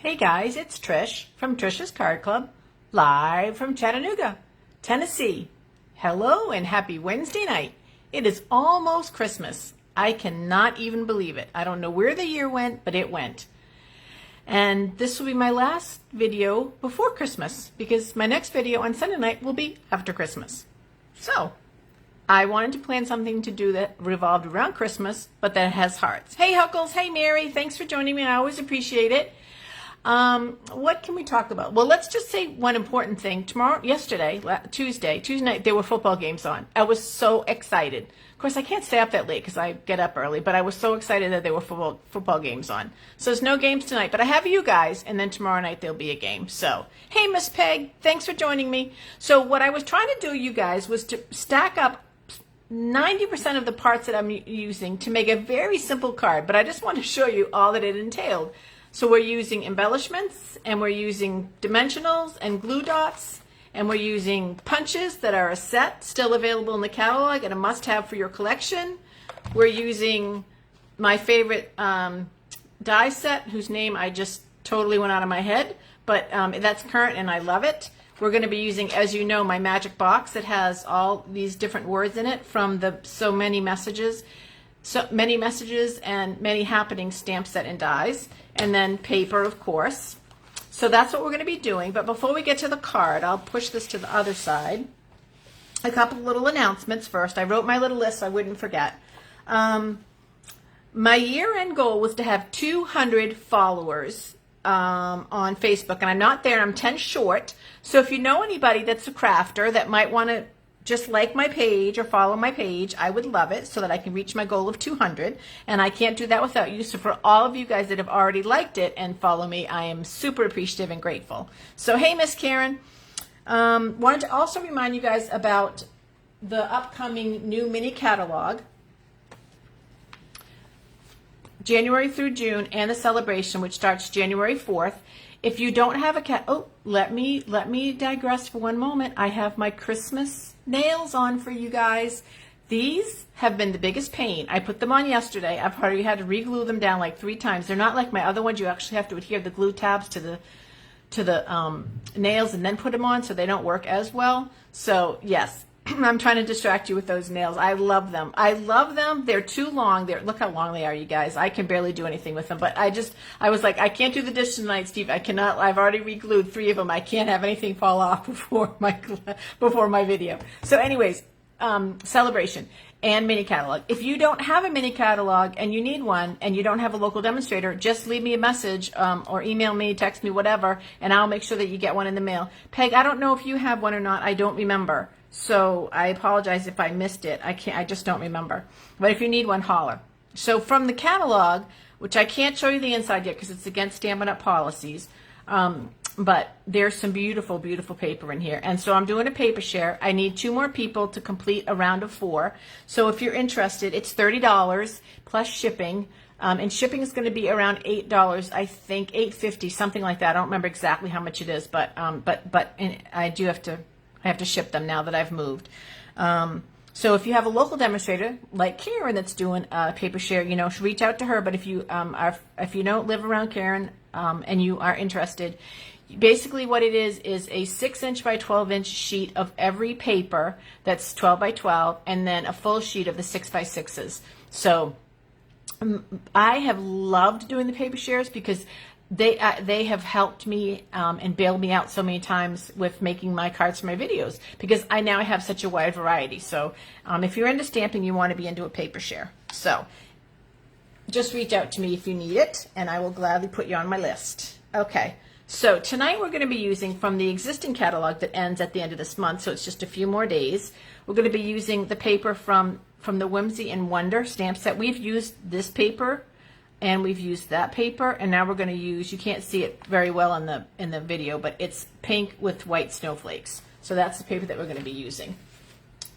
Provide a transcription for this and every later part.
Hey guys, it's Trish from Trish's Card Club, live from Chattanooga, Tennessee. Hello and happy Wednesday night. It is almost Christmas. I cannot even believe it. I don't know where the year went, but it went. And this will be my last video before Christmas because my next video on Sunday night will be after Christmas. So, I wanted to plan something to do that revolved around Christmas, but that has hearts. Hey Huckles, hey Mary, thanks for joining me. I always appreciate it. What can we talk about? Well, let's just say one important thing. Tuesday night, there were football games on. I was so excited. Of course, I can't stay up that late because I get up early, but I was so excited that there were football games on. So there's no games tonight, but I have you guys, and then tomorrow night there'll be a game. So, hey, Miss Peg, thanks for joining me. So what I was trying to do, you guys, was to stack up 90% of the parts that I'm using to make a very simple card, but I just want to show you all that it entailed. So we're using embellishments, and we're using dimensionals and glue dots, and we're using punches that are a set, still available in the catalog and a must-have for your collection. We're using my favorite die set, whose name I just totally went out of my head, but that's current and I love it. We're going to be using, as you know, my magic box that has all these different words in it from the so many messages and many happening stamp set and dies, and then paper, of course. So that's what we're going to be doing. But before we get to the card, I'll push this to the other side. A couple little announcements first. I wrote my little list so I wouldn't forget. My year-end goal was to have 200 followers on Facebook, and I'm not there. I'm 10 short. So if you know anybody that's a crafter that might want to just like my page or follow my page, I would love it so that I can reach my goal of 200. And I can't do that without you. So for all of you guys that have already liked it and follow me, I am super appreciative and grateful. So hey, Miss Karen. Wanted to also remind you guys about the upcoming new mini catalog, January through June, and the celebration, which starts January 4th. If you don't have a let me digress for one moment. I have my Christmas nails on for you guys. These have been the biggest pain. I put them on yesterday. I've already had to re-glue them down like 3 times. They're not like my other ones. You actually have to adhere the glue tabs to the nails and then put them on, so they don't work as well. So yes, I'm trying to distract you with those nails. I love them. I love them. They're too long. Look how long they are, you guys. I can barely do anything with them. But I was like, I can't do the dish tonight, Steve. I cannot. I've already re-glued 3 of them. I can't have anything fall off before my video. So anyways, celebration and mini catalog. If you don't have a mini catalog and you need one and you don't have a local demonstrator, just leave me a message or email me, text me, whatever, and I'll make sure that you get one in the mail. Peg, I don't know if you have one or not. I don't remember. So I apologize if I missed it. I just don't remember. But if you need one, holler. So from the catalog, which I can't show you the inside yet because it's against Stampin.UP policies, but there's some beautiful, beautiful paper in here. And so I'm doing a paper share. I need 2 more people to complete a round of 4. So if you're interested, it's $30 plus shipping. And shipping is going to be around $8, I think, $8.50, something like that. I don't remember exactly how much it is, but I have to ship them now that I've moved. So if you have a local demonstrator like Karen that's doing a paper share, reach out to her. But if you don't live around Karen and you are interested, basically what it is a 6-inch by 12-inch sheet of every paper that's 12 by 12, and then a full sheet of the 6 by 6s. So I have loved doing the paper shares because they have helped me and bailed me out so many times with making my cards for my videos because I now have such a wide variety. So if you're into stamping, you want to be into a paper share. So just reach out to me if you need it, and I will gladly put you on my list. Okay, so tonight we're going to be using from the existing catalog that ends at the end of this month, so it's just a few more days. We're going to be using the paper from the Whimsy and Wonder stamp set. We've used this paper and we've used that paper, and now we're going to use, you can't see it very well in the video, but it's pink with white snowflakes. So that's the paper that we're going to be using.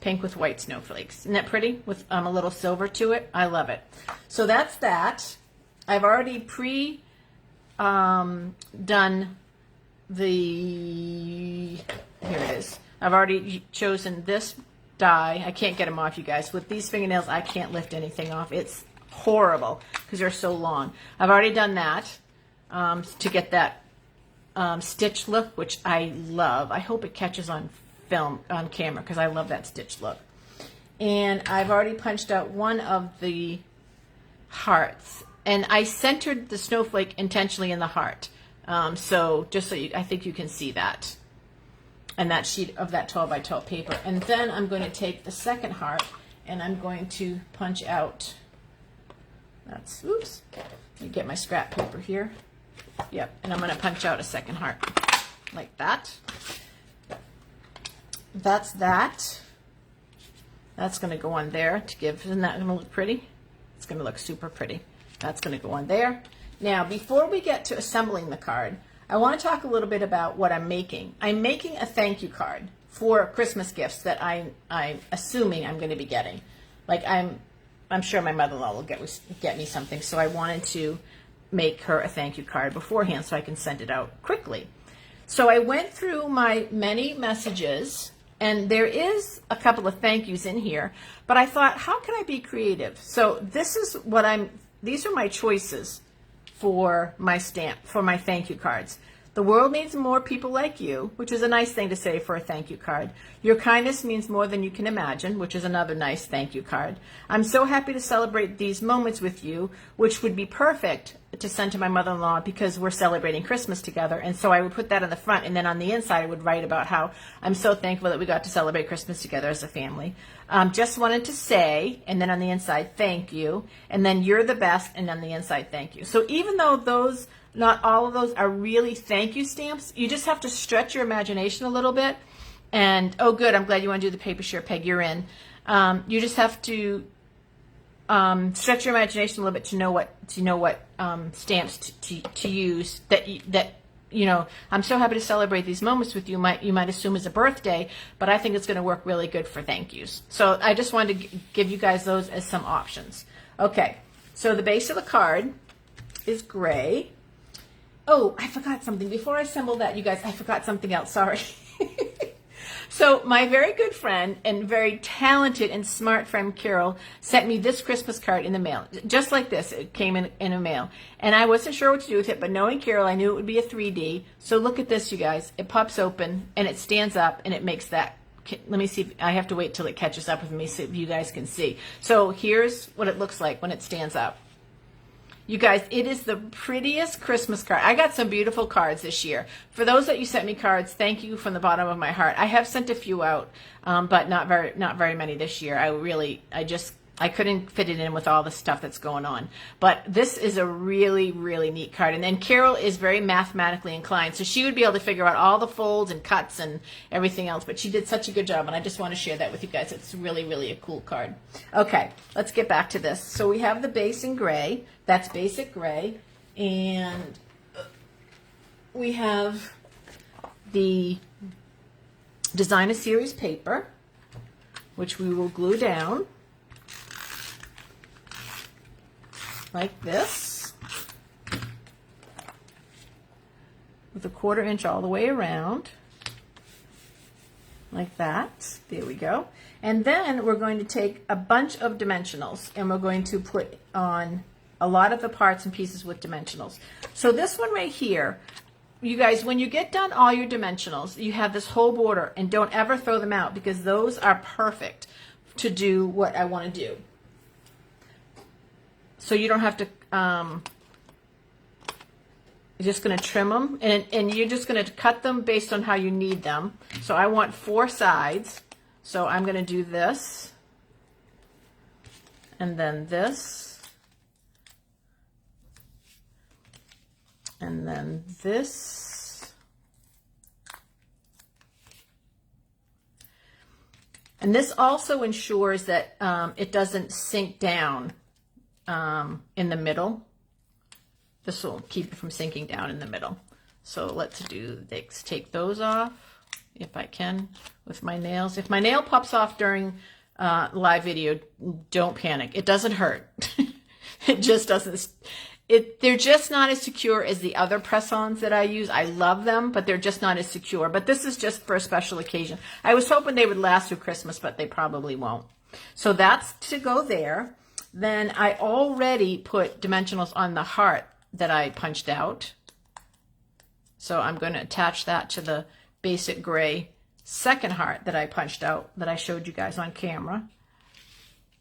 Pink with white snowflakes. Isn't that pretty? With a little silver to it. I love it. So that's that. I've already done the, here it is. I've already chosen this die. I can't get them off, you guys. With these fingernails, I can't lift anything off. It's horrible because they're so long. I've already done that. to get that stitch look, which I love. I hope it catches on film, on camera, because I love that stitch look. And I've already punched out one of the hearts, and I centered the snowflake intentionally in the heart. So just so I think you can see that. And that sheet of that 12 by 12 paper. And then I'm going to take the second heart and I'm going to punch out, oops, let me get my scrap paper here. Yep, and I'm going to punch out a second heart like that. That's that. That's going to go on there to give, isn't that going to look pretty? It's going to look super pretty. That's going to go on there. Now, before we get to assembling the card, I want to talk a little bit about what I'm making. I'm making a thank you card for Christmas gifts that I'm assuming I'm going to be getting. Like I'm sure my mother-in-law will get me something, so I wanted to make her a thank you card beforehand so I can send it out quickly. So I went through my many messages, and there is a couple of thank yous in here, but I thought, how can I be creative? So these are my choices for my thank you cards. The world needs more people like you, which is a nice thing to say for a thank you card. Your kindness means more than you can imagine, which is another nice thank you card. I'm so happy to celebrate these moments with you, which would be perfect to send to my mother-in-law because we're celebrating Christmas together. And so I would put that on the front, and then on the inside I would write about how I'm so thankful that we got to celebrate Christmas together as a family. Just wanted to say, and then on the inside, thank you, and then you're the best, and on the inside, thank you. So even though not all of those are really thank you stamps, you just have to stretch your imagination a little bit. And, oh good, I'm glad you want to do the paper share, Peg, you're in. You just have to stretch your imagination a little bit to know what stamps to use that you know. I'm so happy to celebrate these moments with you. You might assume is a birthday, but I think it's going to work really good for thank yous. So I just wanted to give you guys those as some options. Okay, so the base of the card is gray. Oh, I forgot something. Before I assemble that, you guys, I forgot something else. Sorry. So my very good friend and very talented and smart friend Carol sent me this Christmas card in the mail. Just like this. It came in a mail. And I wasn't sure what to do with it, but knowing Carol, I knew it would be a 3D. So look at this, you guys. It pops open and it stands up and it makes that. Let me see. I have to wait till it catches up with me so you guys can see. So here's what it looks like when it stands up. You guys, it is the prettiest Christmas card. I got some beautiful cards this year. For those that you sent me cards, thank you from the bottom of my heart. I have sent a few out, but not very many this year. I couldn't fit it in with all the stuff that's going on. But this is a really, really neat card. And then Carol is very mathematically inclined, so she would be able to figure out all the folds and cuts and everything else. But she did such a good job, and I just want to share that with you guys. It's really, really a cool card. Okay, let's get back to this. So we have the base in gray. That's basic gray. And we have the Designer Series paper, which we will glue down. Like this, with a 1/4 inch all the way around, like that. There we go. And then we're going to take a bunch of dimensionals and we're going to put on a lot of the parts and pieces with dimensionals. So this one right here, you guys, when you get done all your dimensionals, you have this whole border, and don't ever throw them out because those are perfect to do what I want to do. So you don't have to, you're just going to trim them, and you're just going to cut them based on how you need them. So I want 4 sides, so I'm going to do this, and then this, and then this, and this also ensures that it doesn't sink down in the middle. This will keep it from sinking down in the middle. So let's do this. Take those off if I can with my nails. If my nail pops off during live video, don't panic. It doesn't hurt. It just doesn't. They're just not as secure as the other press-ons that I use. I love them, but they're just not as secure. But this is just for a special occasion. I was hoping they would last through Christmas, but they probably won't. So that's to go there. Then I already put dimensionals on the heart that I punched out. So I'm going to attach that to the basic gray second heart that I punched out, that I showed you guys on camera.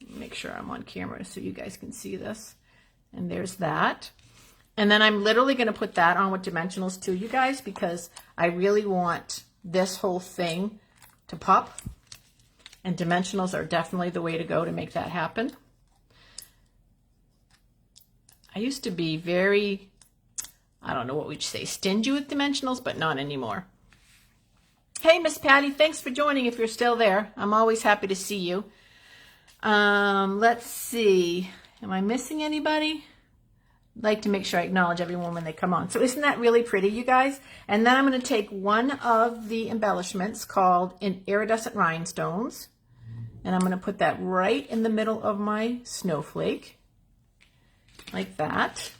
Make sure I'm on camera so you guys can see this. And there's that. And then I'm literally going to put that on with dimensionals too, you guys, because I really want this whole thing to pop. And dimensionals are definitely the way to go to make that happen. I used to be very, I don't know what we'd say, stingy with dimensionals, but not anymore. Hey, Miss Patty, thanks for joining if you're still there. I'm always happy to see you. Let's see. Am I missing anybody? I'd like to make sure I acknowledge everyone when they come on. So isn't that really pretty, you guys? And then I'm going to take one of the embellishments called iridescent rhinestones, and I'm going to put that right in the middle of my snowflake, like that,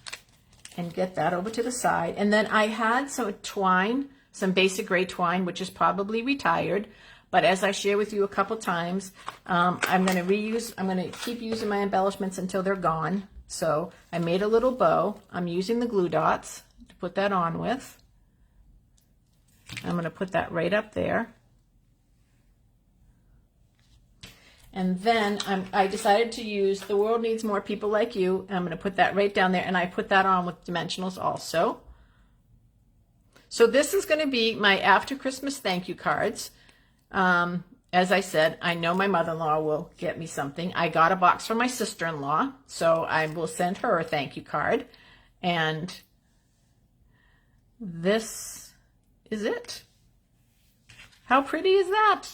and get that over to the side. And then I had some twine, some basic gray twine, which is probably retired, but as I share with you a couple times, I'm going to keep using my embellishments until they're gone. So I made a little bow. I'm using the glue dots to put that on with. I'm going to put that right up there. And then I decided to use The World Needs More People Like You. And I'm going to put that right down there, and I put that on with dimensionals also. So this is going to be my after Christmas thank you cards. As I said, I know my mother-in-law will get me something. I got a box from my sister-in-law, so I will send her a thank you card. And this is it. How pretty is that?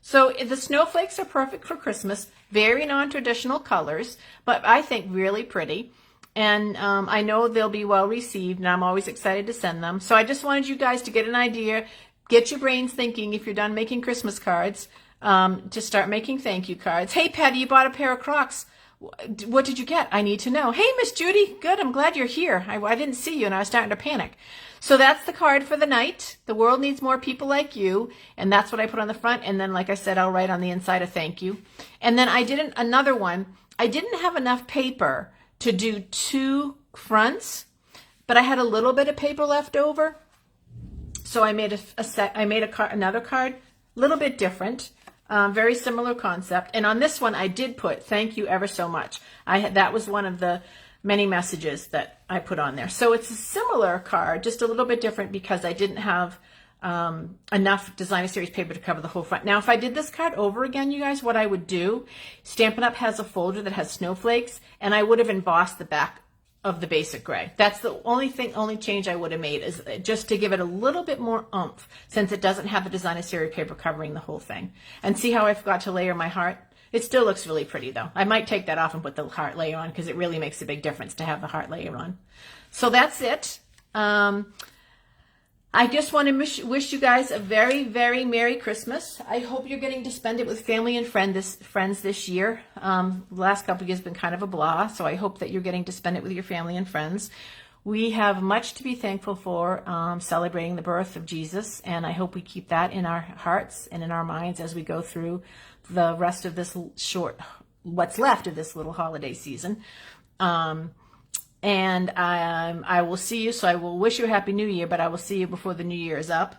So the snowflakes are perfect for Christmas. Very non-traditional colors, but I think really pretty. And I know they'll be well received, and I'm always excited to send them. So I just wanted you guys to get an idea. Get your brains thinking if you're done making Christmas cards, to start making thank you cards. Hey, Patty, you bought a pair of Crocs. What did you get? I need to know. Hey, Miss Judy. Good. I'm glad you're here. I didn't see you, and I was starting to panic. So that's the card for the night. The world needs more people like you. And that's what I put on the front. And then, like I said, I'll write on the inside a thank you. And then I did another one. I didn't have enough paper to do 2 fronts, but I had a little bit of paper left over. So I made another card, a little bit different, very similar concept. And on this one, I did put thank you ever so much. That was one of the many messages that I put on there. So it's a similar card, just a little bit different because I didn't have enough Designer Series paper to cover the whole front. Now, if I did this card over again, you guys, what I would do, Stampin.UP has a folder that has snowflakes, and I would have embossed the back of the basic gray. That's the only change I would have made, is just to give it a little bit more oomph, since it doesn't have the Designer Series paper covering the whole thing. And see how I forgot to layer my heart? It still looks really pretty though. I might take that off and put the heart layer on, because it really makes a big difference to have the heart layer on. So that's it. I just want to wish you guys a very, very Merry Christmas. I hope you're getting to spend it with family and friends this year. The last couple of years have been kind of a blah, so I hope that you're getting to spend it with your family and friends. We have much to be thankful for, celebrating the birth of Jesus, and I hope we keep that in our hearts and in our minds as we go through the rest of this what's left of this little holiday season. And I will see you, so I will wish you a Happy New Year, but I will see you before the New Year is up.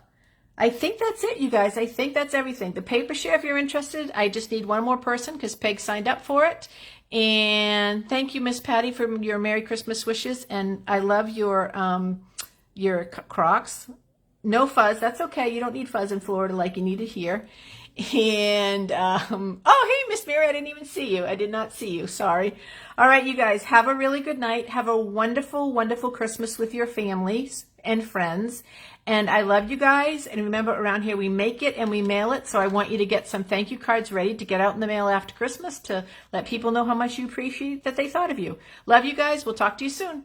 I think that's it, you guys. I think that's everything. The paper share, if you're interested, I just need one more person because Peg signed up for it. And thank you, Miss Patty, for your Merry Christmas wishes. And I love your Crocs. No fuzz. That's okay. You don't need fuzz in Florida like you need it here. And, oh, hey, Miss Mary, I didn't even see you. I did not see you. Sorry. All right, you guys, have a really good night. Have a wonderful, wonderful Christmas with your families and friends. And I love you guys. And remember, around here, we make it and we mail it. So I want you to get some thank you cards ready to get out in the mail after Christmas to let people know how much you appreciate that they thought of you. Love you guys. We'll talk to you soon.